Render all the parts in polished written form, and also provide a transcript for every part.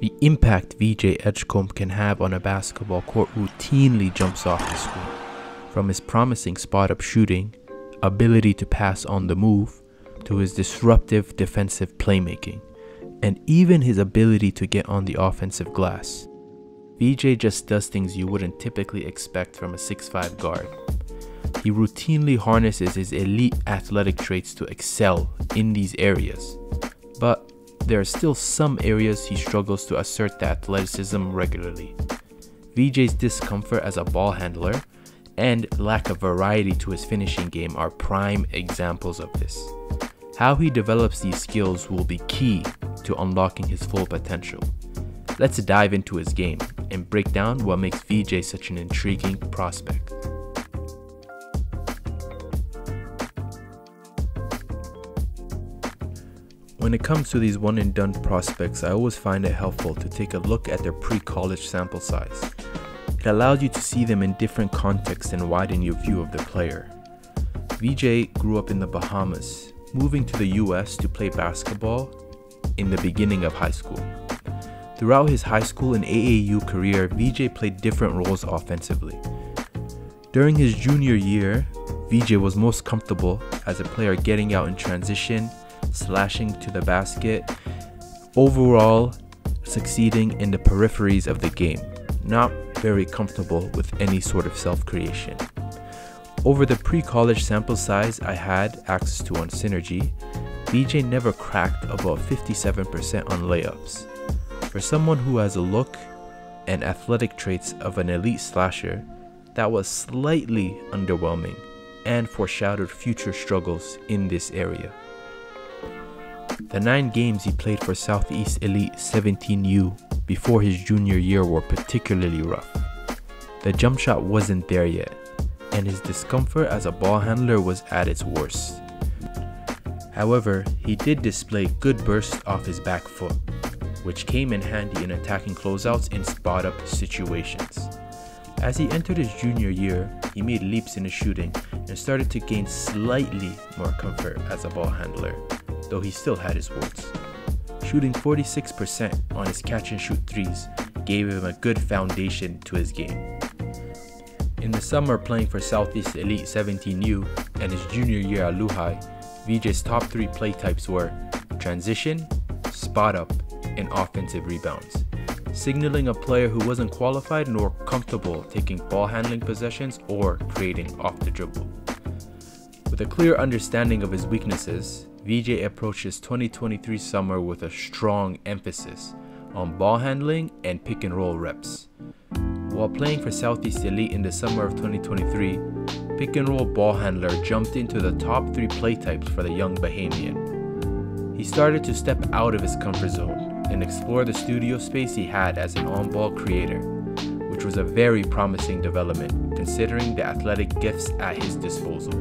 The impact VJ Edgecombe can have on a basketball court routinely jumps off the screen. From his promising spot-up shooting, ability to pass on the move, to his disruptive defensive playmaking, and even his ability to get on the offensive glass. VJ just does things you wouldn't typically expect from a 6'5" guard. He routinely harnesses his elite athletic traits to excel in these areas, but there are still some areas he struggles to assert the athleticism regularly. VJ's discomfort as a ball handler and lack of variety to his finishing game are prime examples of this. How he develops these skills will be key to unlocking his full potential. Let's dive into his game and break down what makes VJ such an intriguing prospect. When it comes to these one and done prospects, I always find it helpful to take a look at their pre-college sample size. It allows you to see them in different contexts and widen your view of the player. VJ grew up in the Bahamas, moving to the US to play basketball in the beginning of high school. Throughout his high school and AAU career, VJ played different roles offensively. During his junior year, VJ was most comfortable as a player getting out in transition, slashing to the basket, overall succeeding in the peripheries of the game, not very comfortable with any sort of self-creation. Over the pre-college sample size I had access to on Synergy, VJ never cracked above 57% on layups. For someone who has a look and athletic traits of an elite slasher, that was slightly underwhelming and foreshadowed future struggles in this area. The 9 games he played for Southeast Elite 17U before his junior year were particularly rough. The jump shot wasn't there yet, and his discomfort as a ball handler was at its worst. However, he did display good bursts off his back foot, which came in handy in attacking closeouts in spot-up situations. As he entered his junior year, he made leaps in his shooting and started to gain slightly more comfort as a ball handler, though he still had his warts. Shooting 46% on his catch-and-shoot threes gave him a good foundation to his game. In the summer playing for Southeast Elite 17U and his junior year at Lehigh, VJ's top 3 play types were transition, spot-up, and offensive rebounds, signaling a player who wasn't qualified nor comfortable taking ball handling possessions or creating off the dribble. With a clear understanding of his weaknesses, VJ approached his 2023 summer with a strong emphasis on ball handling and pick and roll reps. While playing for Southeast Elite in the summer of 2023, pick and roll ball handler jumped into the top 3 play types for the young Bahamian. He started to step out of his comfort zone and explore the studio space he had as an on-ball creator, which was a very promising development considering the athletic gifts at his disposal.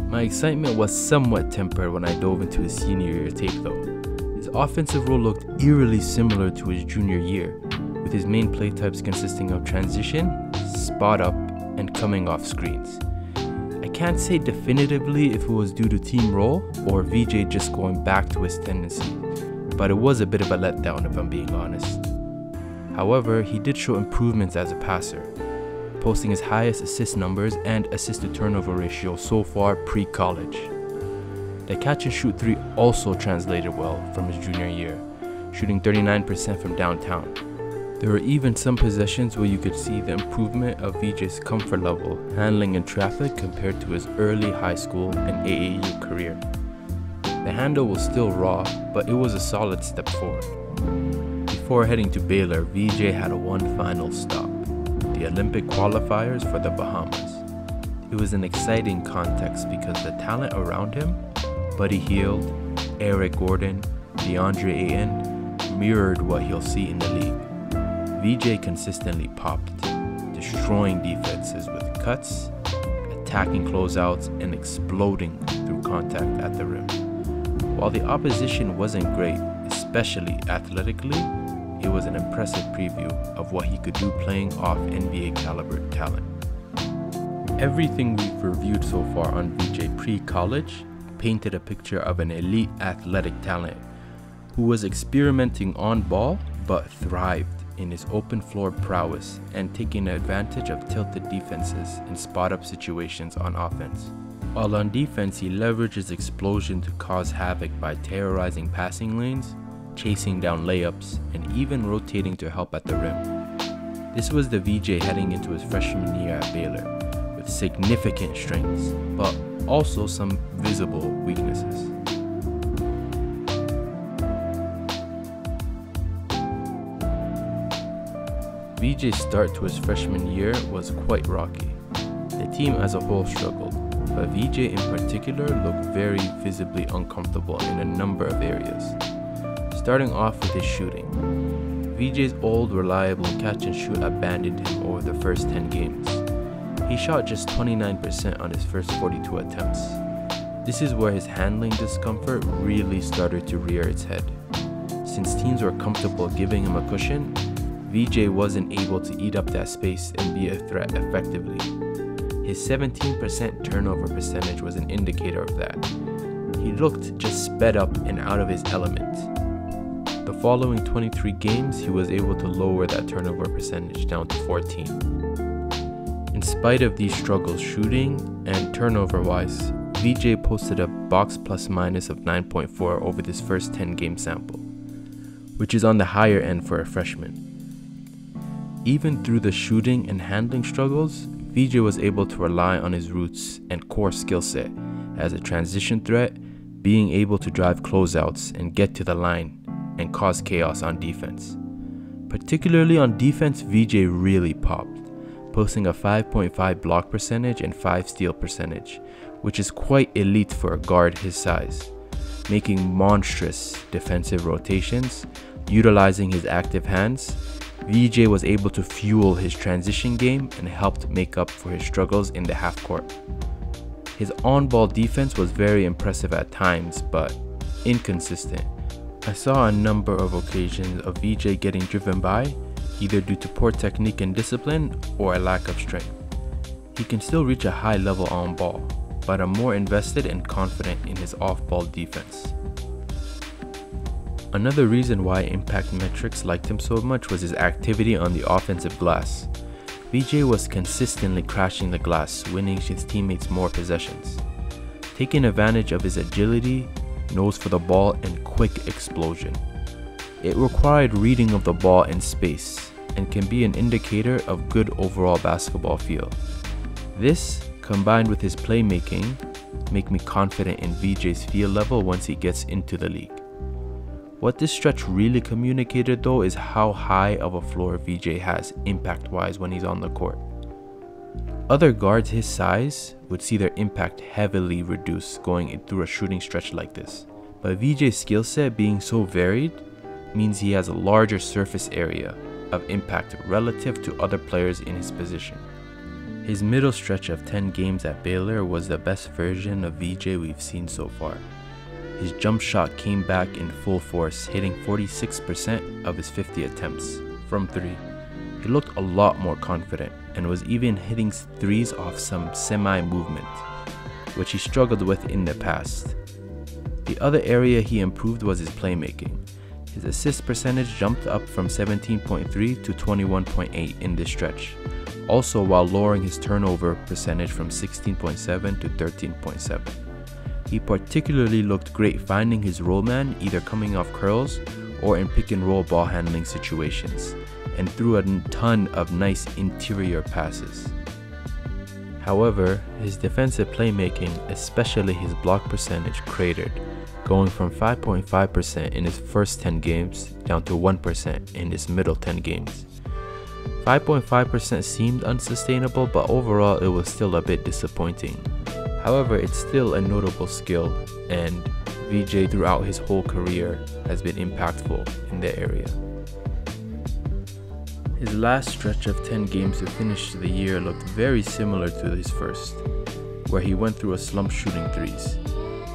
My excitement was somewhat tempered when I dove into his senior year tape though. His offensive role looked eerily similar to his junior year, with his main play types consisting of transition, spot up, and coming off screens. I can't say definitively if it was due to team role or VJ just going back to his tendency, but it was a bit of a letdown if I'm being honest. However, he did show improvements as a passer, posting his highest assist numbers and assist to turnover ratio so far pre-college. The catch and shoot 3 also translated well from his junior year, shooting 39% from downtown. There were even some possessions where you could see the improvement of VJ's comfort level handling in traffic compared to his early high school and AAU career. The handle was still raw, but it was a solid step forward. Before heading to Baylor, VJ had one final stop, the Olympic qualifiers for the Bahamas. It was an exciting context because the talent around him, Buddy Hield, Eric Gordon, DeAndre Ayton, mirrored what he'll see in the league. VJ consistently popped, destroying defenses with cuts, attacking closeouts, and exploding through contact at the rim. While the opposition wasn't great, especially athletically, it was an impressive preview of what he could do playing off NBA caliber talent. Everything we've reviewed so far on VJ pre-college painted a picture of an elite athletic talent who was experimenting on ball but thrived in his open floor prowess and taking advantage of tilted defenses in spot-up situations on offense. While on defense, he leveraged his explosion to cause havoc by terrorizing passing lanes, chasing down layups, and even rotating to help at the rim. This was the VJ heading into his freshman year at Baylor, with significant strengths, but also some visible weaknesses. VJ's start to his freshman year was quite rocky. The team as a whole struggled, but VJ in particular looked very visibly uncomfortable in a number of areas. Starting off with his shooting. VJ's old, reliable catch-and-shoot abandoned him over the first 10 games. He shot just 29% on his first 42 attempts. This is where his handling discomfort really started to rear its head. Since teams were comfortable giving him a cushion, VJ wasn't able to eat up that space and be a threat effectively. His 17% turnover percentage was an indicator of that. He looked just sped up and out of his element. The following 23 games, he was able to lower that turnover percentage down to 14. In spite of these struggles shooting and turnover-wise, VJ posted a box plus minus of 9.4 over this first 10 game sample, which is on the higher end for a freshman. Even through the shooting and handling struggles, VJ was able to rely on his roots and core skill set as a transition threat, being able to drive closeouts and get to the line and cause chaos on defense. Particularly on defense, VJ really popped, posting a 5.5 block percentage and 5 steal percentage, which is quite elite for a guard his size, making monstrous defensive rotations, utilizing his active hands. VJ was able to fuel his transition game and helped make up for his struggles in the half court. His on-ball defense was very impressive at times, but inconsistent. I saw a number of occasions of VJ getting driven by, either due to poor technique and discipline or a lack of strength. He can still reach a high level on ball, but I'm more invested and confident in his off-ball defense. Another reason why Impact Metrics liked him so much was his activity on the offensive glass. VJ was consistently crashing the glass, winning his teammates more possessions. Taking advantage of his agility, nose for the ball, and quick explosion. It required reading of the ball in space and can be an indicator of good overall basketball feel. This, combined with his playmaking, make me confident in VJ's feel level once he gets into the league. What this stretch really communicated though is how high of a floor VJ has impact-wise when he's on the court. Other guards his size would see their impact heavily reduced going through a shooting stretch like this. But VJ's skill set being so varied means he has a larger surface area of impact relative to other players in his position. His middle stretch of 10 games at Baylor was the best version of VJ we've seen so far. His jump shot came back in full force, hitting 46% of his 50 attempts from 3. He looked a lot more confident and was even hitting threes off some semi-movement, which he struggled with in the past. The other area he improved was his playmaking. His assist percentage jumped up from 17.3 to 21.8 in this stretch, also while lowering his turnover percentage from 16.7 to 13.7. He particularly looked great finding his roll man either coming off curls or in pick and roll ball handling situations, and threw a ton of nice interior passes. However, his defensive playmaking, especially his block percentage, cratered, going from 5.5% in his first 10 games down to 1% in his middle 10 games. 5.5% seemed unsustainable, but overall it was still a bit disappointing. However, it's still a notable skill, and VJ throughout his whole career has been impactful in that area. His last stretch of 10 games to finish the year looked very similar to his first, where he went through a slump shooting threes,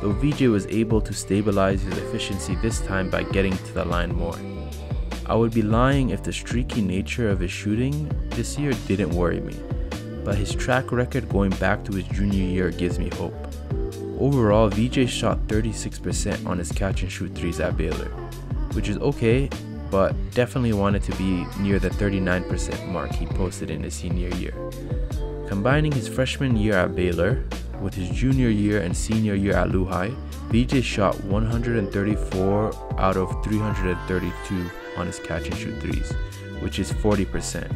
though VJ was able to stabilize his efficiency this time by getting to the line more. I would be lying if the streaky nature of his shooting this year didn't worry me, but his track record going back to his junior year gives me hope. Overall, VJ shot 36% on his catch and shoot threes at Baylor, which is okay, but definitely wanted to be near the 39% mark he posted in his senior year. Combining his freshman year at Baylor with his junior year and senior year at Lehigh, VJ shot 134 out of 332 on his catch and shoot threes, which is 40%.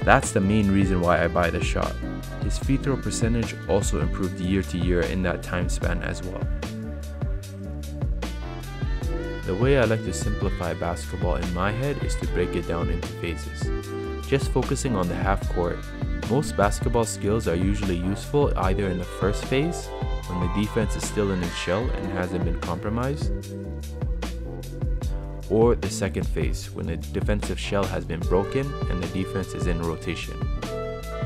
That's the main reason why I buy the shot. His free throw percentage also improved year to year in that time span as well. The way I like to simplify basketball in my head is to break it down into phases. Just focusing on the half court, most basketball skills are usually useful either in the first phase, when the defense is still in its shell and hasn't been compromised, or the second phase, when the defensive shell has been broken and the defense is in rotation.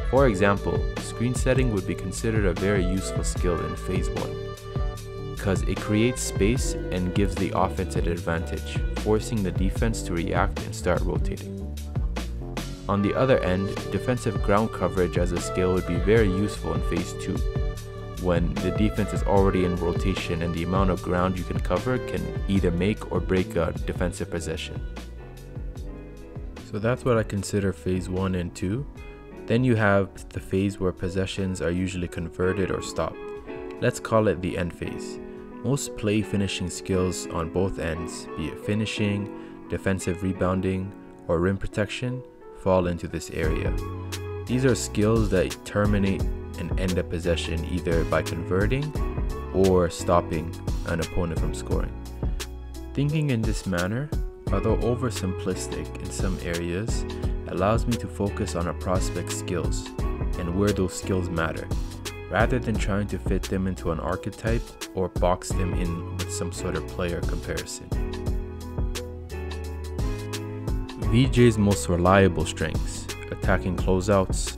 For example, screen setting would be considered a very useful skill in phase 1, because it creates space and gives the offense an advantage, forcing the defense to react and start rotating. On the other end, defensive ground coverage as a skill would be very useful in phase 2, when the defense is already in rotation and the amount of ground you can cover can either make or break a defensive possession. So that's what I consider phase 1 and 2. Then you have the phase where possessions are usually converted or stopped. Let's call it the end phase. Most play finishing skills on both ends, be it finishing, defensive rebounding, or rim protection, fall into this area. These are skills that terminate and end a possession either by converting or stopping an opponent from scoring. Thinking in this manner, although oversimplistic in some areas, allows me to focus on a prospect's skills and where those skills matter, rather than trying to fit them into an archetype or box them in with some sort of player comparison. VJ's most reliable strengths: attacking closeouts,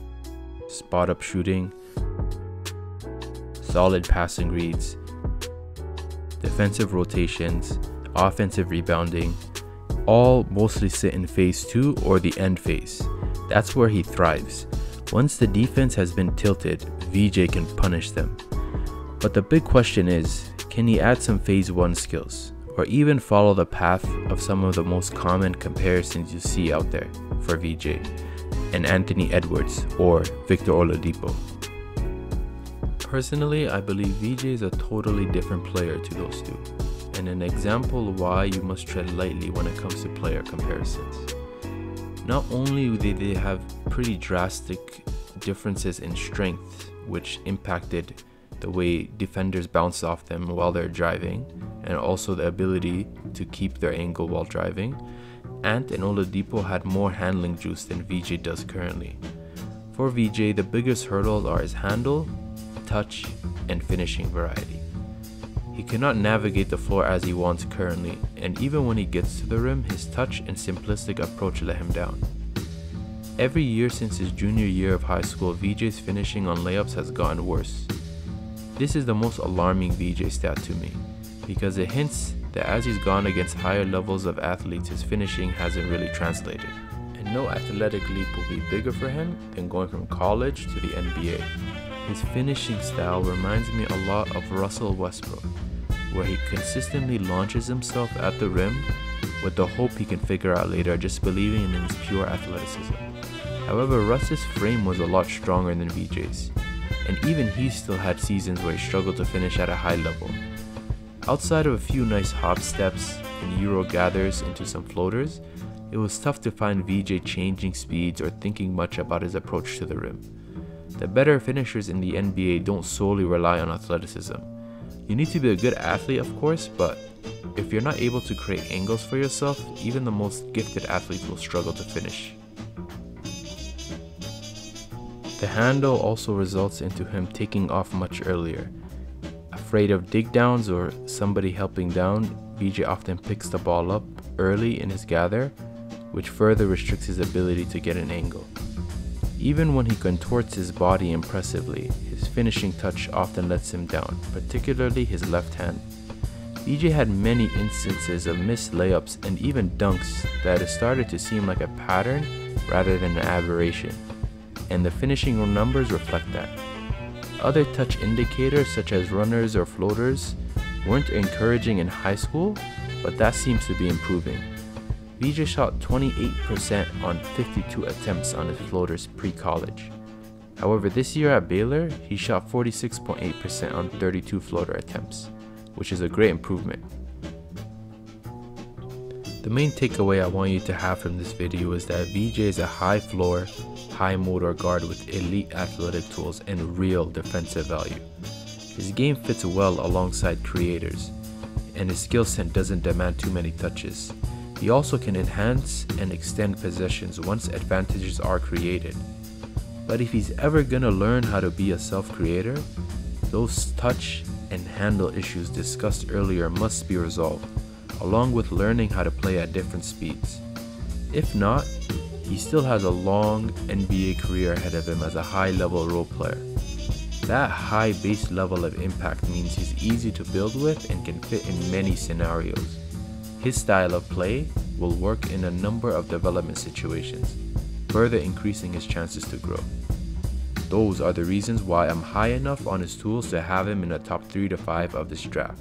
spot-up shooting, solid passing reads, defensive rotations, offensive rebounding, all mostly sit in phase 2 or the end phase. That's where he thrives. Once the defense has been tilted, VJ can punish them. But the big question is, can he add some phase 1 skills, or even follow the path of some of the most common comparisons you see out there for VJ and Anthony Edwards or Victor Oladipo? Personally, I believe VJ is a totally different player to those two, and an example why you must tread lightly when it comes to player comparisons. Not only do they have pretty drastic differences in strength, which impacted the way defenders bounce off them while they're driving, and also the ability to keep their angle while driving, Ant and Oladipo had more handling juice than VJ does currently. For VJ, the biggest hurdles are his handle, touch, and finishing variety. He cannot navigate the floor as he wants currently, and even when he gets to the rim, his touch and simplistic approach let him down. Every year since his junior year of high school, VJ's finishing on layups has gotten worse. This is the most alarming VJ stat to me, because it hints that as he's gone against higher levels of athletes, his finishing hasn't really translated. And no athletic leap will be bigger for him than going from college to the NBA. His finishing style reminds me a lot of Russell Westbrook, where he consistently launches himself at the rim with the hope he can figure out later, just believing in his pure athleticism. However, Russ's frame was a lot stronger than VJ's, and even he still had seasons where he struggled to finish at a high level. Outside of a few nice hop steps and Euro gathers into some floaters, it was tough to find VJ changing speeds or thinking much about his approach to the rim. The better finishers in the NBA don't solely rely on athleticism. You need to be a good athlete, of course, but if you're not able to create angles for yourself, even the most gifted athletes will struggle to finish. The handle also results into him taking off much earlier. Afraid of dig downs or somebody helping down, VJ often picks the ball up early in his gather, which further restricts his ability to get an angle. Even when he contorts his body impressively, his finishing touch often lets him down, particularly his left hand. VJ had many instances of missed layups and even dunks that have started to seem like a pattern rather than an aberration, and the finishing numbers reflect that. Other touch indicators such as runners or floaters weren't encouraging in high school, but that seems to be improving. VJ shot 28% on 52 attempts on his floaters pre-college. However, this year at Baylor, he shot 46.8% on 32 floater attempts, which is a great improvement. The main takeaway I want you to have from this video is that VJ is a high floor, high motor guard with elite athletic tools and real defensive value. His game fits well alongside creators, and his skill set doesn't demand too many touches. He also can enhance and extend possessions once advantages are created. But if he's ever gonna learn how to be a self-creator, those touch and handle issues discussed earlier must be resolved, along with learning how to play at different speeds. If not, he still has a long NBA career ahead of him as a high-level role player. That high base level of impact means he's easy to build with and can fit in many scenarios. His style of play will work in a number of development situations, further increasing his chances to grow. Those are the reasons why I'm high enough on his tools to have him in the top 3 to 5 of this draft.